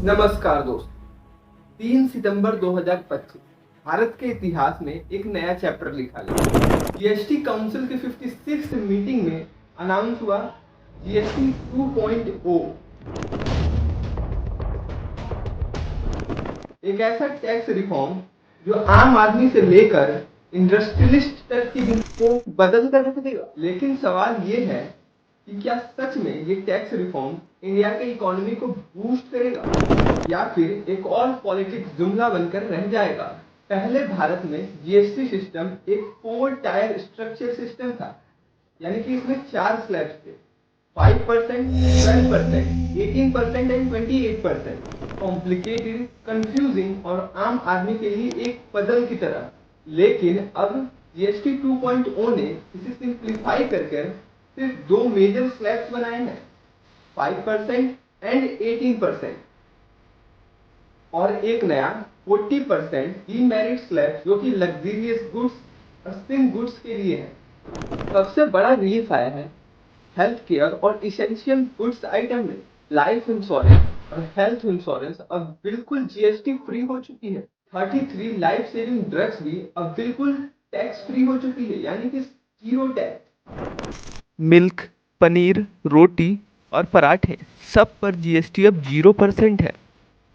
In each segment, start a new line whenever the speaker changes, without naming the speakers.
नमस्कार दोस्त। 3 सितंबर 2025 भारत के इतिहास में एक नया चैप्टर लिखा गया। जीएसटी काउंसिल की 56th मीटिंग में अनाउंस हुआ जीएसटी 2.0, एक ऐसा टैक्स रिफॉर्म जो आम आदमी से लेकर इंडस्ट्रियलिस्ट तक की को बदल कर रख देगा। लेकिन सवाल ये है कि क्या सच में ये टैक्स रिफॉर्म इंडिया के इकोनॉमी को बूस्ट करेगा या फिर एक और पॉलिटिक्स जुमला बनकर रह जाएगा। पहले भारत में जीएसटी सिस्टम एक 4 टायर स्ट्रक्चर सिस्टम था, यानी कि इसमें 4 स्लैब्स थे, 5%, 12%, 18% एंड 28%। कॉम्प्लिकेटेड, कंफ्यूजिंग और आम आदमी के लिए एक पजल की तरह। लेकिन अब जीएसटी 2.0 ने इसे सिंप्लीफाई करके सिर्फ 2 मेजर स्लैब्स बनाए हैं, 5% एंड 18%, और एक नया 40% डीमेरिट स्लैब जो कि लग्जरियस गुड्स और थिन गुड्स के लिए है। सबसे बड़ा रिलीफ आया है हेल्थ केयर और इसेंशियल गुड्स आइटम में। लाइफ इंश्योरेंस और हेल्थ इंश्योरेंस अब बिल्कुल जीएसटी फ्री हो चुकी है। 33 लाइफ सेविंग ड्रग्स भी अब बिल्कुल टैक्स फ्री हो चुकी है, यानी कि 0 टैक्स।
मिल्क, पनीर, रोटी और पराठे सब पर जीएसटी अब 0% है।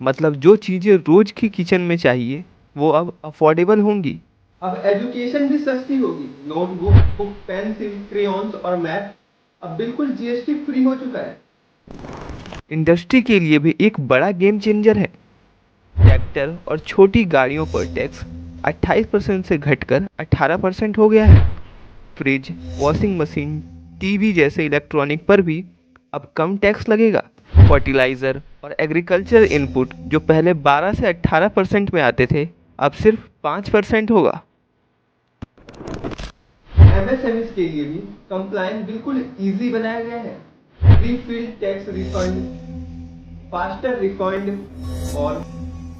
मतलब जो चीज़ें रोज की किचन में चाहिए वो अब अफोर्डेबल होंगी।
अब एजुकेशन भी सस्ती होगी। नोटबुक, बुक, पेंसिल, क्रेयॉन्स और मैप अब बिल्कुल जीएसटी फ्री हो चुका है।
इंडस्ट्री के लिए भी एक बड़ा गेम चेंजर है। ट्रैक्टर और छोटी गाड़ियों पर टैक्स 28% से घटकर 18% हो गया है। फ्रिज, वॉशिंग मशीन, टीवी जैसे इलेक्ट्रॉनिक पर भी अब कम टैक्स लगेगा। फर्टिलाइज़र और एग्रीकल्चर इनपुट जो पहले 12 से 18% में आते थे अब सिर्फ 5% होगा।
एमएसएमईज के लिए भी कंप्लायंस बिल्कुल इजी बनाया गया है। Pre field tax refund, faster refund और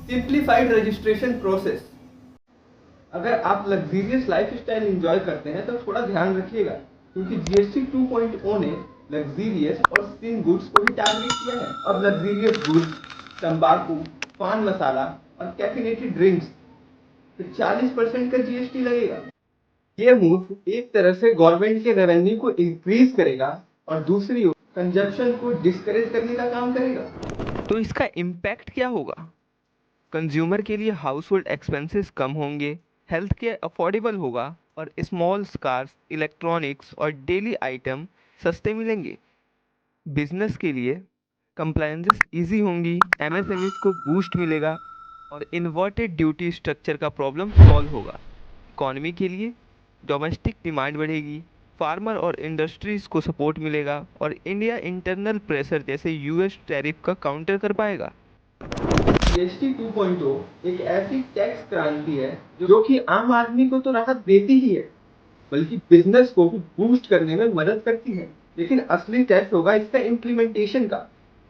सिंप्लीफाइड रजिस्ट्रेशन प्रोसेस। अगर आप लग्जरियस लाइफस्टाइल एंजॉय करते हैं तो थोड़ा ध्यान रखिएगा, क्योंकि जीएसटी 2.0 ने लग्जरियस और थिन गुड्स को भी टारगेट किया है। अब लग्जरियस गुड्स, तंबाकू, पान मसाला और कैफिनेटेड ड्रिंक्स फिर 40% का जीएसटी लगेगा। ये मूव एक तरह से गवर्नमेंट के रेवेन्यू को इंक्रीज करेगा और दूसरी ओर कंजप्शन को डिस्करेज करने का काम करेगा।
तो इसका इम्पैक्ट क्या होगा? कंज्यूमर के लिए हाउस होल्ड एक्सपेंसेस कम होंगे, हेल्थ केयर अफोर्डेबल होगा और स्मॉल कार्स, इलेक्ट्रॉनिक्स और डेली आइटम सस्ते मिलेंगे। बिजनेस के लिए कंप्लायंसेस इजी होंगी, एमएसएमईज को बूस्ट मिलेगा और इन्वर्टेड ड्यूटी स्ट्रक्चर का प्रॉब्लम सॉल्व होगा। इकॉनमी के लिए डोमेस्टिक डिमांड बढ़ेगी, फार्मर और इंडस्ट्रीज को सपोर्ट मिलेगा और इंडिया इंटरनल प्रेशर जैसे यूएस टैरिफ का काउंटर कर पाएगा।
जीएसटी 2.0 एक ऐसी टैक्स क्रांति है जो कि आम आदमी को तो राहत देती ही है, बल्कि बिजनेस को भी बूस्ट करने में मदद करती है। लेकिन असली टेस्ट होगा इसका इम्प्लीमेंटेशन का।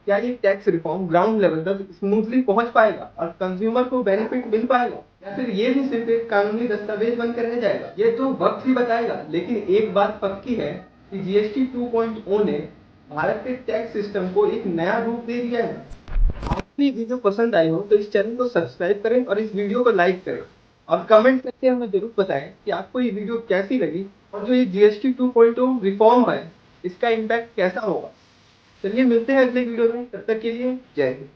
क्या ये टैक्स रिफॉर्म ग्राउंड लेवल तक स्मूथली पहुंच पाएगा और कंज्यूमर को बेनिफिट मिल पाएगा, या फिर ये भी सिर्फ एक कानूनी दस्तावेज बनकर रह जाएगा? ये तो वक्त ही बताएगा। लेकिन एक बात पक्की है कि जीएसटी 2.0 ने भारत के टैक्स सिस्टम को एक नया रूप दे दिया है। आपको ये वीडियो पसंद आई हो तो इस चैनल को सब्सक्राइब करें और इस वीडियो को लाइक करें और कमेंट करके हमें जरूर बताएं कि आपको ये वीडियो कैसी लगी और जो ये जीएसटी 2.0 रिफॉर्म है इसका इम्पैक्ट कैसा होगा। चलिए मिलते हैं अगले वीडियो में, तब तक के लिए जय हिंद।